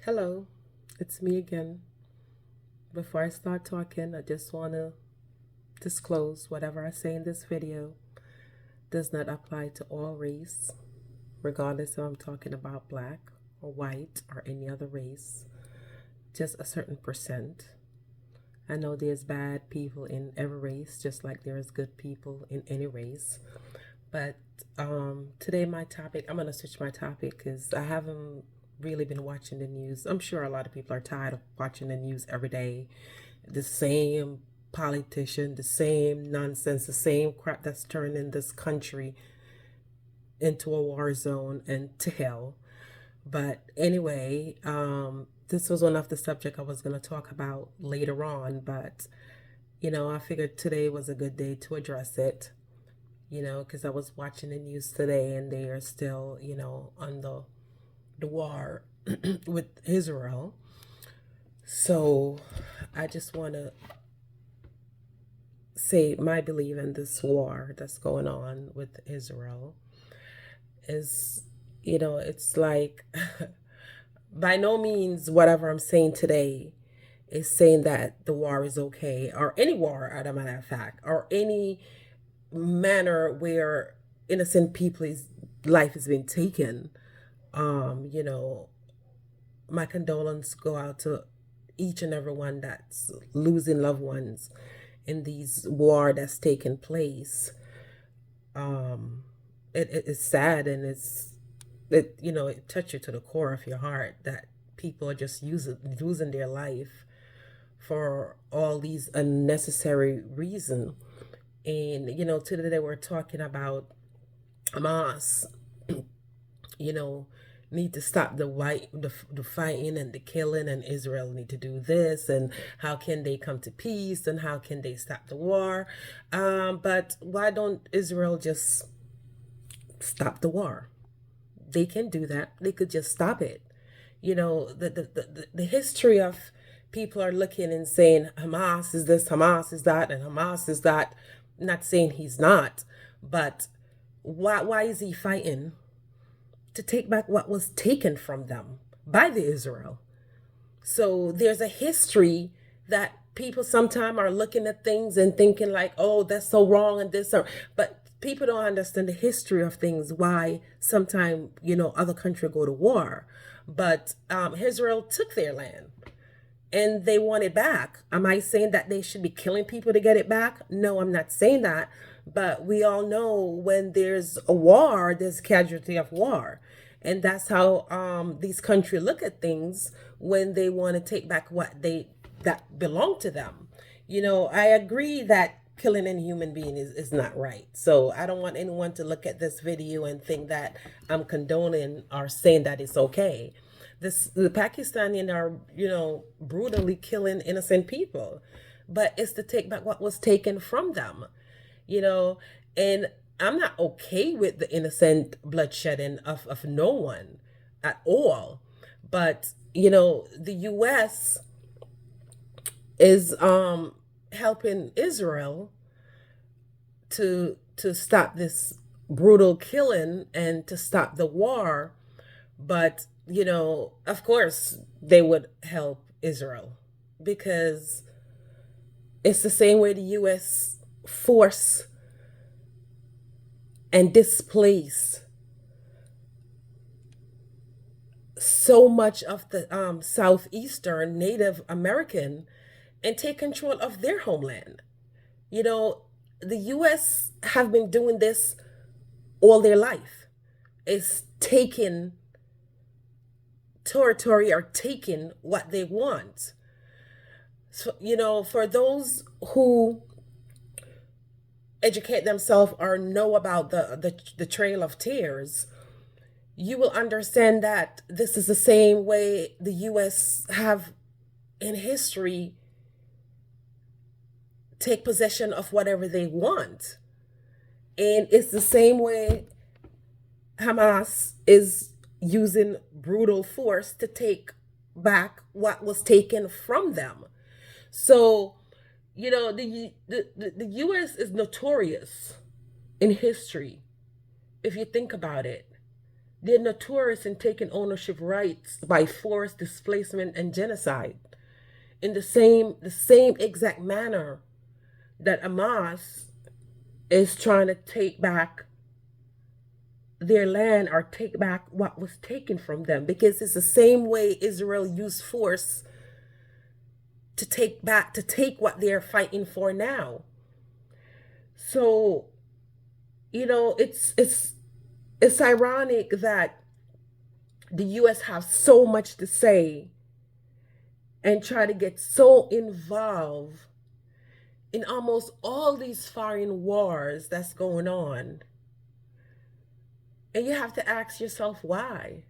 Hello, it's me again. Before I start talking, I just want to disclose whatever I say in this video does not apply to all race, regardless if I'm talking about black or white or any other race, just a certain percent. I know there's bad people in every race, just like there is good people in any race. But today, my topic, I'm going to switch my topic because I haven't really been watching the news. I'm sure a lot of people are tired of watching the news every day. The same politician, the same nonsense, the same crap that's turning this country into a war zone and to hell. But anyway, this was one of the subject I was going to talk about later on, but I figured today was a good day to address it, because I was watching the news today and they are still, on the war with Israel. So I just want to say my belief in this war that's going on with Israel is, it's like by no means whatever I'm saying today is saying that the war is okay, or any war, as a matter of fact, or any manner where innocent people's life has been taken. Um, you know, my condolences go out to each and every one that's losing loved ones in these war that's taking place. Um, it is sad, and it touches you to the core of your heart that people are just losing their life for all these unnecessary reasons. And today we're talking about Hamas. you know, need to stop the fighting and the killing, and Israel need to do this, and how can they come to peace, and how can they stop the war? But why don't Israel just stop the war? They can do that. They could just stop it. The history of people are looking and saying Hamas is this, Hamas is that, and Hamas is that. Not saying he's not, but why is he fighting? To take back what was taken from them by the Israel. So there's a history that people sometimes are looking at things and thinking like, oh, that's so wrong and this, but people don't understand the history of things, why sometimes, other countries go to war. But Israel took their land and they want it back. Am I saying that they should be killing people to get it back? No, I'm not saying that. But we all know when there's a war, there's casualty of war. And that's how these countries look at things when they want to take back that belong to them. I agree that killing a human being is not right. So I don't want anyone to look at this video and think that I'm condoning or saying that it's okay. The Pakistani are, brutally killing innocent people, but it's to take back what was taken from them, you know, and I'm not okay with the innocent bloodshedding of no one at all. But, the US is helping Israel to stop this brutal killing and to stop the war. But, of course, they would help Israel because it's the same way the US force and displace so much of the southeastern Native American and take control of their homeland. The US have been doing this all their life. It's taking territory or taking what they want. So, for those who educate themselves or know about the Trail of Tears, you will understand that this is the same way the US have in history take possession of whatever they want. And it's the same way Hamas is using brutal force to take back what was taken from them. So, the US is notorious in history, if you think about it. They're notorious in taking ownership rights by force, displacement, and genocide. In the same exact manner that Hamas is trying to take back their land or take back what was taken from them, because it's the same way Israel used force to take what they're fighting for now. So, it's ironic that the US have so much to say and try to get so involved in almost all these foreign wars that's going on. And you have to ask yourself why.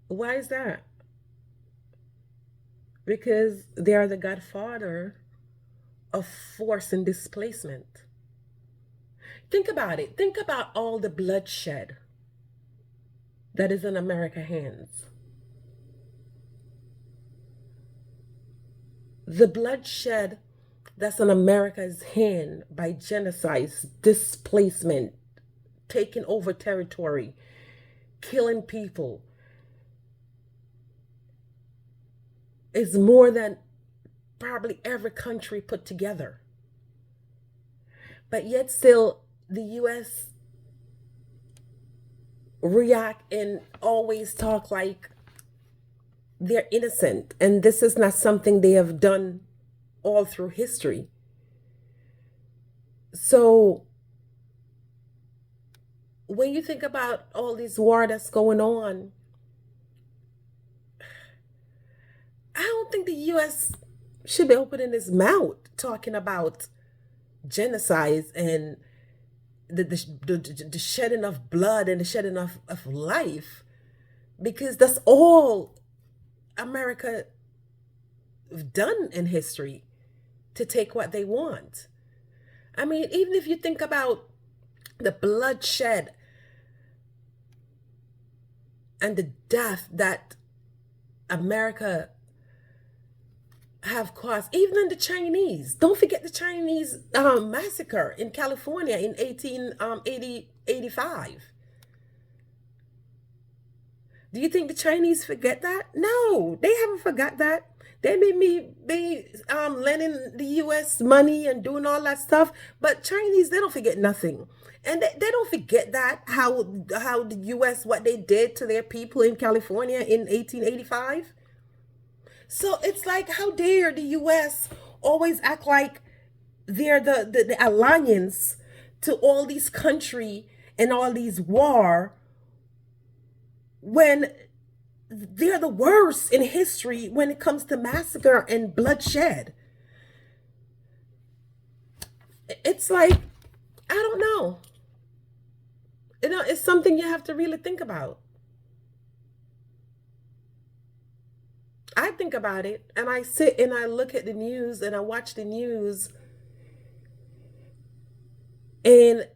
Why is that? Because they are the godfather of force and displacement. Think about it. Think about all the bloodshed that is in America's hands. The bloodshed that's in America's hand by genocide, displacement, taking over territory, killing people, is more than probably every country put together. But yet still, the US react and always talk like they're innocent. And this is not something they have done all through history. So when you think about all this war that's going on, I don't think the US should be opening its mouth talking about genocides and the shedding of blood and the shedding of life, because that's all America have done in history to take what they want. I mean, even if you think about the bloodshed and the death that America have caused, even in the Chinese. Don't forget the Chinese massacre in California in 1885. Do you think the Chinese forget that? No, they haven't forgot that. They may be lending the U.S. money and doing all that stuff, but Chinese, they don't forget nothing. And they don't forget that, how the U.S., what they did to their people in California in 1885. So it's like, how dare the US always act like they're the alliance to all these country and all these war, when they're the worst in history when it comes to massacre and bloodshed. It's like, I don't know. It's something you have to really think about. I think about it and I sit and I look at the news and I watch the news, and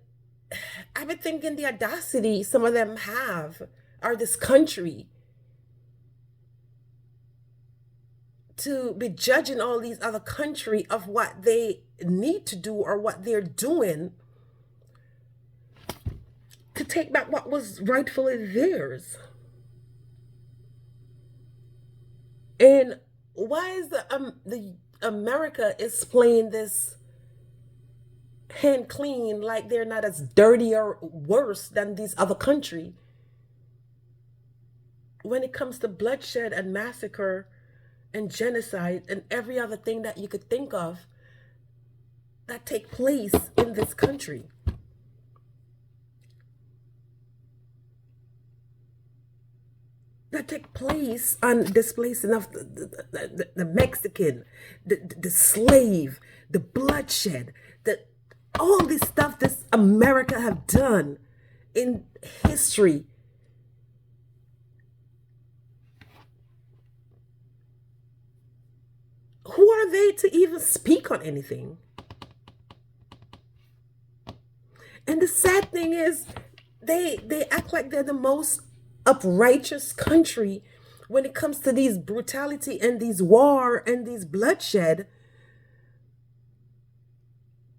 I've been thinking the audacity some of them have, or this country, to be judging all these other country of what they need to do or what they're doing to take back what was rightfully theirs. And why is the America is playing this hand clean, like they're not as dirty or worse than these other country when it comes to bloodshed and massacre and genocide and every other thing that you could think of that take place in this country? That take place on displacing of the Mexican, the slave, the bloodshed, all this stuff this America have done in history. Who are they to even speak on anything? And the sad thing is, they act like they're the most uprighteous country when it comes to these brutality and these war and these bloodshed,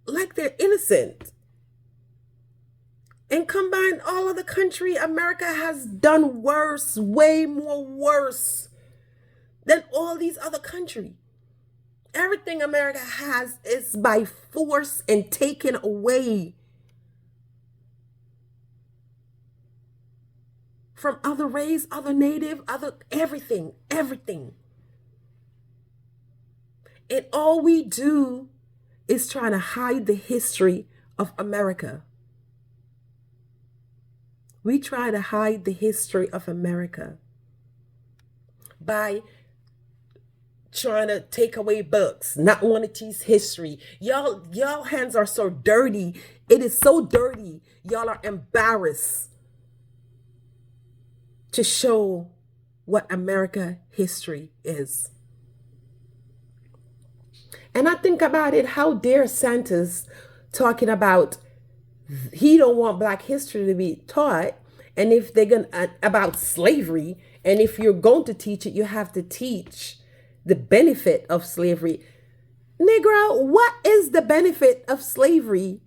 like they're innocent. And combine all of the country, America has done worse, way more worse than all these other countries. Everything America has is by force and taken away from other race, other native, other everything, everything. And all we do is trying to hide the history of America. We try to hide the history of America by trying to take away books, not want to teach history. Y'all hands are so dirty. It is so dirty. Y'all are embarrassed to show what America history is. And I think about it, how dare Santos talking about he don't want Black history to be taught, and if they're gonna about slavery, and if you're going to teach it, you have to teach the benefit of slavery. Negro, what is the benefit of slavery?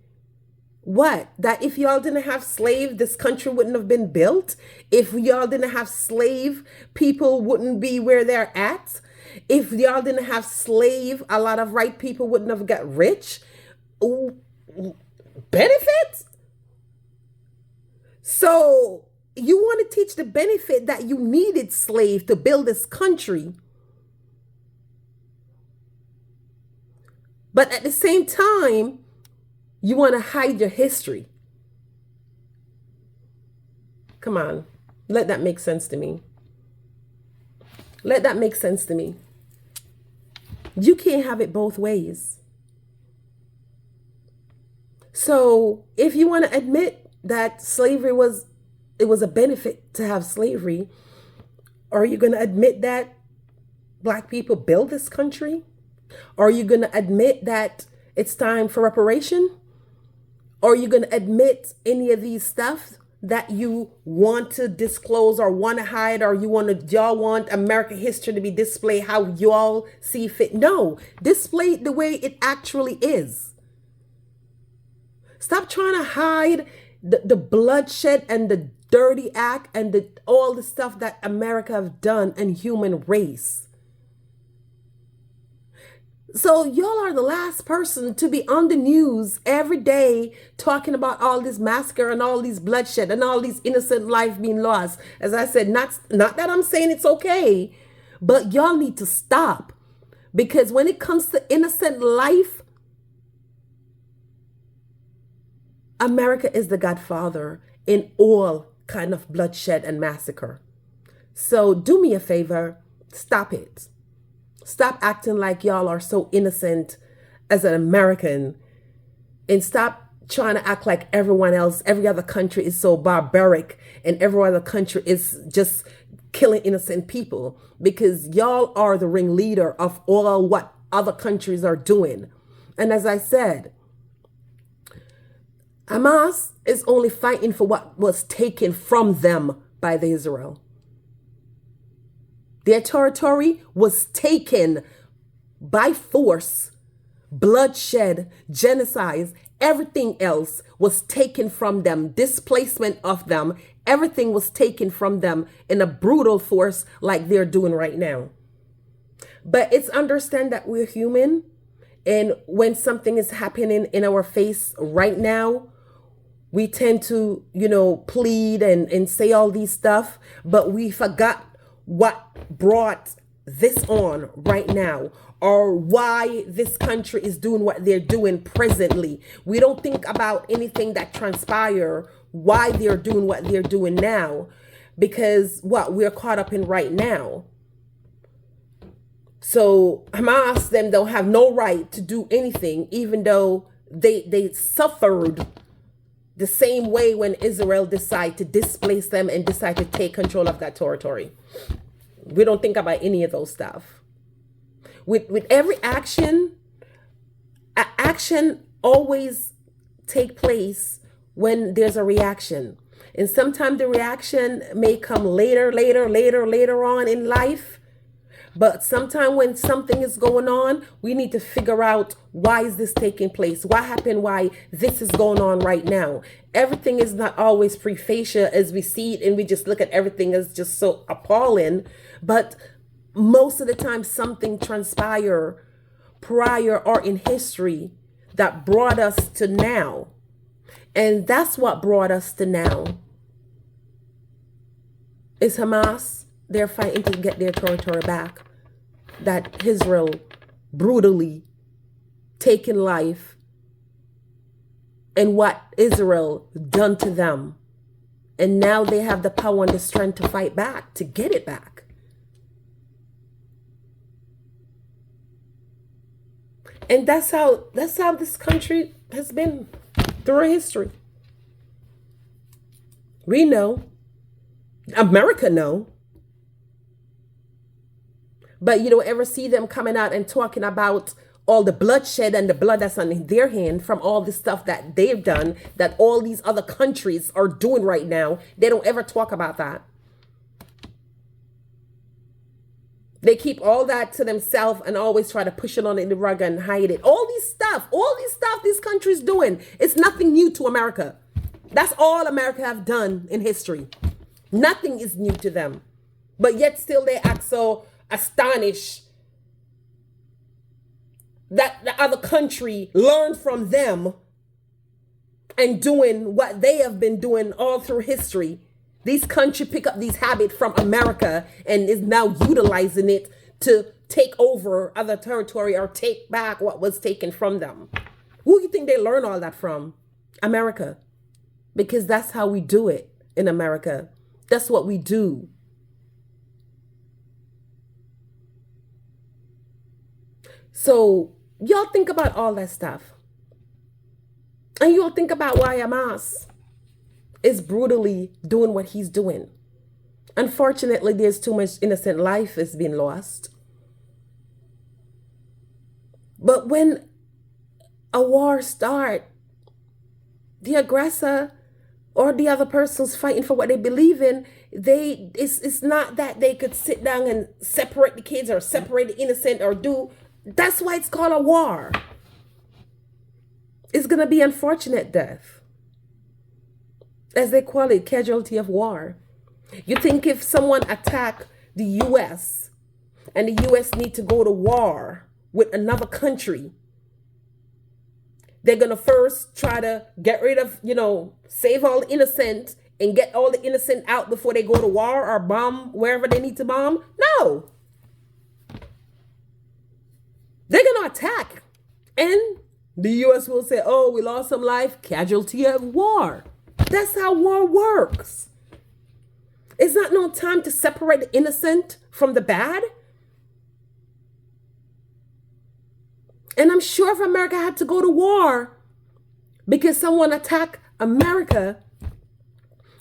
What? That if y'all didn't have slaves, this country wouldn't have been built? If y'all didn't have slave, people wouldn't be where they're at? If y'all didn't have slave, a lot of white people wouldn't have got rich? Benefits? So you want to teach the benefit that you needed slaves to build this country. But at the same time, you want to hide your history. Come on, let that make sense to me. Let that make sense to me. You can't have it both ways. So if you want to admit that slavery was a benefit to have slavery, are you going to admit that Black people built this country? Are you going to admit that it's time for reparation? Are you going to admit any of these stuff that you want to disclose or want to hide, or y'all want American history to be displayed how y'all see fit? No, display it the way it actually is. Stop trying to hide the bloodshed and the dirty act and all the stuff that America have done and human race. So y'all are the last person to be on the news every day talking about all this massacre and all these bloodshed and all these innocent lives being lost. As I said, not that I'm saying it's okay, but y'all need to stop. Because when it comes to innocent life, America is the godfather in all kind of bloodshed and massacre. So do me a favor, stop it. Stop acting like y'all are so innocent as an American, and stop trying to act like everyone else, every other country is so barbaric and every other country is just killing innocent people, because y'all are the ringleader of all what other countries are doing. And as I said, Hamas is only fighting for what was taken from them by the Israel. Their territory was taken by force, bloodshed, genocide, everything else was taken from them, displacement of them, everything was taken from them in a brutal force like they're doing right now. But it's understand that we're human, and when something is happening in our face right now, we tend to, plead and say all these stuff, but we forgot what brought this on right now, or why this country is doing what they're doing presently. We don't think about anything that transpire, why they're doing what they're doing now, because what we're caught up in right now. So Hamas, them don't have no right to do anything, even though they suffered the same way when Israel decided to displace them and decide to take control of that territory. We don't think about any of those stuff. With every action always take place when there's a reaction. And sometimes the reaction may come later on in life. But sometime when something is going on, we need to figure out, why is this taking place? What happened? Why this is going on right now? Everything is not always pre-facia as we see it, and we just look at everything as just so appalling. But most of the time, something transpire prior or in history that brought us to now. And that's what brought us to now. Is Hamas. They're fighting to get their territory back. That Israel brutally taken life, and what Israel done to them. And now they have the power and the strength to fight back, to get it back. And that's how this country has been through history. We know. America know. But you don't ever see them coming out and talking about all the bloodshed and the blood that's on their hand from all the stuff that they've done, that all these other countries are doing right now. They don't ever talk about that. They keep all that to themselves and always try to push it on the rug and hide it. All these stuff these countries doing, it's nothing new to America. That's all America have done in history. Nothing is new to them. But yet still they act so astonished that the other country learned from them and doing what they have been doing all through history. These countries pick up these habits from America and is now utilizing it to take over other territory or take back what was taken from them. Who do you think they learn all that from? America. Because that's how we do it in America. That's what we do. So y'all think about all that stuff. And you'll think about why Hamas is brutally doing what he's doing. Unfortunately, there's too much innocent life has been lost. But when a war starts, the aggressor or the other person's fighting for what they believe in, it's not that they could sit down and separate the kids or separate the innocent or do. That's why it's called a war. It's going to be unfortunate death. As they call it, casualty of war. You think if someone attack the U.S. and the U.S. need to go to war with another country, they're going to first try to get rid of, save all the innocent and get all the innocent out before they go to war or bomb wherever they need to bomb? No. They're going to attack. And the U.S. will say, oh, we lost some life, casualty of war. That's how war works. It's not no time to separate the innocent from the bad. And I'm sure if America had to go to war because someone attacked America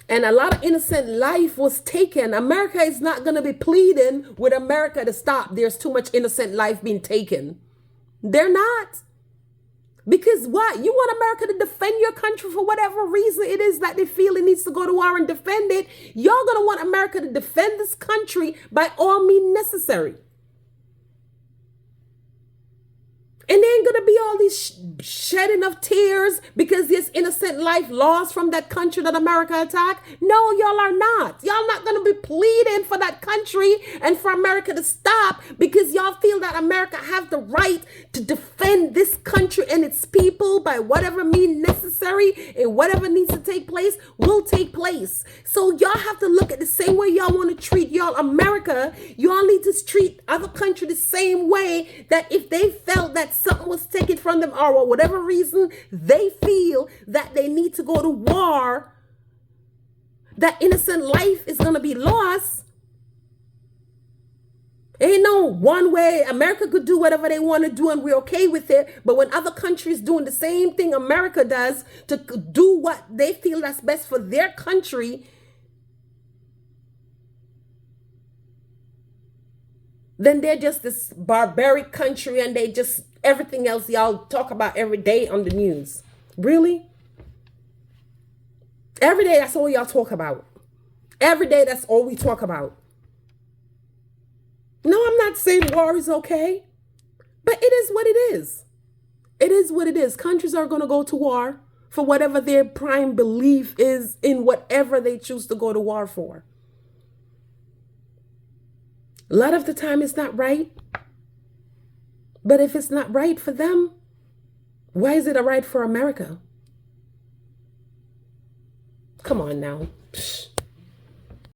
and a lot of innocent life was taken, America is not going to be pleading with America to stop. There's too much innocent life being taken. They're not. Because what? You want America to defend your country for whatever reason it is that they feel it needs to go to war and defend it. You're going to want America to defend this country by all means necessary. And there ain't going to be all these shedding of tears because there's innocent life lost from that country that America attacked. No, y'all are not. Y'all not going to be pleading for that country and for America to stop because y'all feel that America have the right to defend this country and its people by whatever means necessary, and whatever needs to take place will take place. So y'all have to look at the same way y'all want to treat y'all America. Y'all need to treat other countries the same way, that if they felt that something was taken from them or for whatever reason they feel that they need to go to war, that innocent life is going to be lost. Ain't no one way. America could do whatever they want to do and we're okay with it. But when other countries doing the same thing America does to do what they feel that's best for their country, then they're just this barbaric country and they just everything else y'all talk about every day on the news. Really? Every day that's all y'all talk about. Every day that's all we talk about. No, I'm not saying war is okay, but it is what it is. It is what it is. Countries are going to go to war for whatever their prime belief is in whatever they choose to go to war for. A lot of the time it's not right. But if it's not right for them, why is it a right for America? Come on now. Psh.